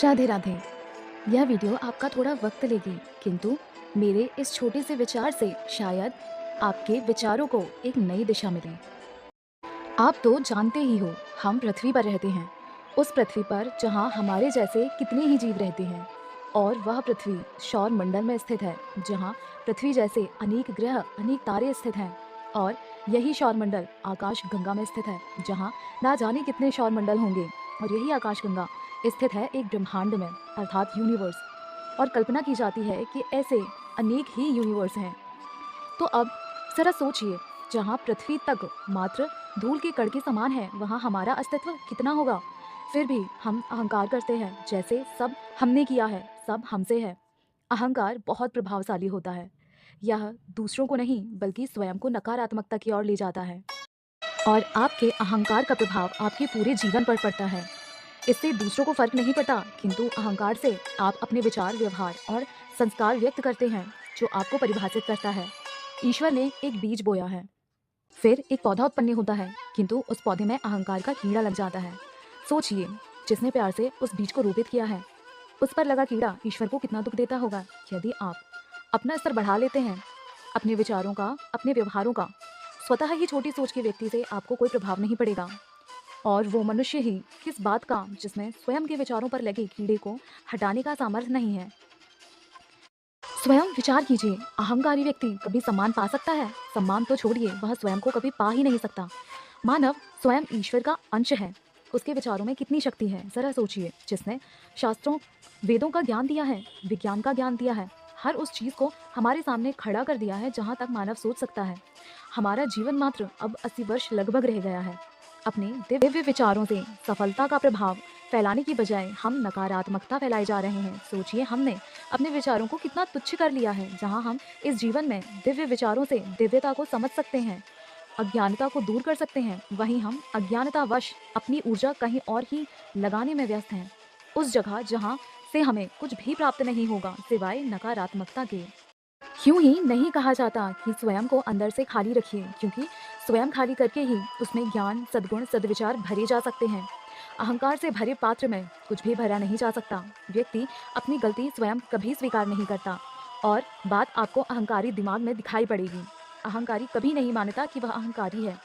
राधे राधे। यह वीडियो आपका थोड़ा वक्त लेगी, किंतु मेरे इस छोटे से विचार से शायद आपके विचारों को एक नई दिशा मिले। आप तो जानते ही हो, हम पृथ्वी पर रहते हैं, उस पृथ्वी पर जहाँ हमारे जैसे कितने ही जीव रहते हैं। और वह पृथ्वी सौर मंडल में स्थित है, जहाँ पृथ्वी जैसे अनेक ग्रह अनेक तारे स्थित हैं। और यही सौर मंडल आकाश गंगा में स्थित है, जहाँ ना जाने कितने सौर मंडल होंगे। और यही आकाश गंगा स्थित है एक ब्रह्मांड में, अर्थात यूनिवर्स। और कल्पना की जाती है कि ऐसे अनेक ही यूनिवर्स हैं। तो अब जरा सोचिए, जहाँ पृथ्वी तक मात्र धूल के कण के समान है, वहाँ हमारा अस्तित्व कितना होगा। फिर भी हम अहंकार करते हैं, जैसे सब हमने किया है, सब हमसे है। अहंकार बहुत प्रभावशाली होता है। यह दूसरों को नहीं बल्कि स्वयं को नकारात्मकता की ओर ले जाता है। और आपके अहंकार का प्रभाव आपके पूरे जीवन पर पड़ता है। इससे दूसरों को फर्क नहीं पड़ता, किंतु अहंकार से आप अपने विचार, व्यवहार और संस्कार व्यक्त करते हैं, जो आपको परिभाषित करता है। ईश्वर ने एक बीज बोया है, फिर एक पौधा उत्पन्न होता है, किंतु उस पौधे में अहंकार का कीड़ा लग जाता है। सोचिए, जिसने प्यार से उस बीज को रोपित किया है, उस पर लगा कीड़ा ईश्वर को कितना दुख देता होगा। यदि आप अपना स्तर बढ़ा लेते हैं, अपने विचारों का, अपने व्यवहारों का, स्वतः ही छोटी सोच के व्यक्ति से आपको कोई प्रभाव नहीं पड़ेगा। और वो मनुष्य ही किस बात का, जिसमें स्वयं के विचारों पर लगे कीड़े को हटाने का सामर्थ्य नहीं है। स्वयं विचार कीजिए, अहंकारी व्यक्ति कभी सम्मान पा सकता है? सम्मान तो छोड़िए, वह स्वयं को कभी पा ही नहीं सकता। मानव स्वयं ईश्वर का अंश है, उसके विचारों में कितनी शक्ति है, जरा सोचिए। जिसने शास्त्रों, वेदों का ज्ञान दिया है, विज्ञान का ज्ञान दिया है, हर उस चीज़ को हमारे सामने खड़ा कर दिया है जहाँ तक मानव सोच सकता है। हमारा जीवन मात्र अब 80 वर्ष लगभग रह गया है। अपने दिव्य विचारों से सफलता का प्रभाव फैलाने की बजाय हम नकारात्मकता फैलाए जा रहे हैं। सोचिए, हमने अपने विचारों को कितना तुच्छ कर लिया है। जहां हम इस जीवन में दिव्य विचारों से दिव्यता को समझ सकते हैं, अज्ञानता को दूर कर सकते हैं, वहीं हम अज्ञानतावश अपनी ऊर्जा कहीं और ही लगाने में व्यस्त हैं, उस जगह जहां से हमें कुछ भी प्राप्त नहीं होगा सिवाय नकारात्मकता के। यूं ही नहीं कहा जाता कि स्वयं को अंदर से खाली रखिए, क्योंकि स्वयं खाली करके ही उसमें ज्ञान, सद्गुण, सद्विचार भरे जा सकते हैं। अहंकार से भरे पात्र में कुछ भी भरा नहीं जा सकता। व्यक्ति अपनी गलती स्वयं कभी स्वीकार नहीं करता, और बात आपको अहंकारी दिमाग में दिखाई पड़ेगी। अहंकारी कभी नहीं मानता कि वह अहंकारी है।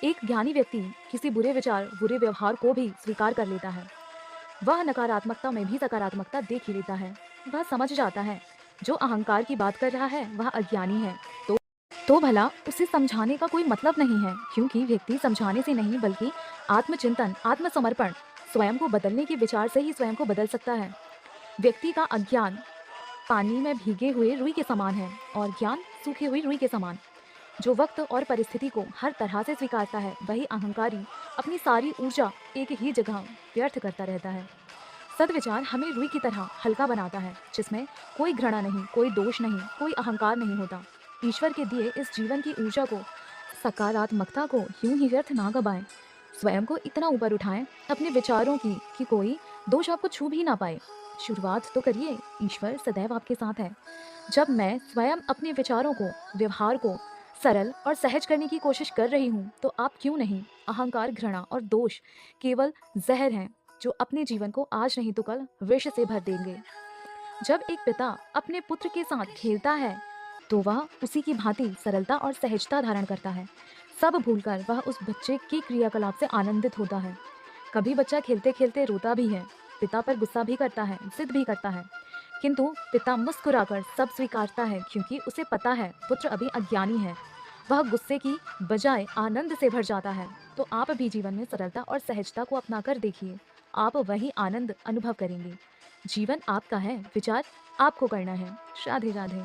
एक ज्ञानी व्यक्ति किसी बुरे विचार, बुरे व्यवहार को भी स्वीकार कर लेता है। वह नकारात्मकता में भी सकारात्मकता देख ही लेता है। वह समझ जाता है जो अहंकार की बात कर रहा है वह अज्ञानी है। तो भला उसे समझाने का कोई मतलब नहीं है, क्योंकि व्यक्ति समझाने से नहीं बल्कि आत्मचिंतन, आत्मसमर्पण, स्वयं को बदलने के विचार से ही स्वयं को बदल सकता है। व्यक्ति का अज्ञान पानी में भीगे हुए रुई के समान है, और ज्ञान सूखे हुई रुई के समान। जो वक्त और परिस्थिति को हर तरह से स्वीकारता है, वही अहंकारी अपनी सारी ऊर्जा एक ही जगह व्यर्थ करता रहता है। सद्विचार हमें रुई की तरह हल्का बनाता है, जिसमें कोई घृणा नहीं, कोई दोष नहीं, कोई अहंकार नहीं होता। ईश्वर के दिए इस जीवन की ऊर्जा को, सकारात्मकता को यूं ही व्यर्थ ना गवाएं। स्वयं को इतना ऊपर उठाएं अपने विचारों की कि कोई दोष आपको छू भी ना पाए। शुरुआत तो करिए, ईश्वर सदैव आपके साथ है। जब मैं स्वयं अपने विचारों को, व्यवहार को सरल और सहज करने की कोशिश कर रही हूँ, तो आप क्यों नहीं। अहंकार, घृणा और दोष केवल जहर हैं, जो अपने जीवन को आज नहीं तो कल विष से भर देंगे। जब एक पिता अपने पुत्र के साथ खेलता है, तो वह उसी की भांति सरलता और सहजता धारण करता है। सब भूलकर वह उस बच्चे की क्रियाकलाप से आनंदित होता है। कभी बच्चा खेलते खेलते रोता भी है, पिता पर गुस्सा भी करता है, जिद भी करता है, किंतु पिता मुस्कुराकर सब स्वीकारता है, क्योंकि उसे पता है पुत्र अभी अज्ञानी है। वह गुस्से की बजाय आनंद से भर जाता है। तो आप भी जीवन में सरलता और सहजता को अपनाकर देखिए, आप वही आनंद अनुभव करेंगे। जीवन आपका है, विचार आपको करना है। राधे राधे।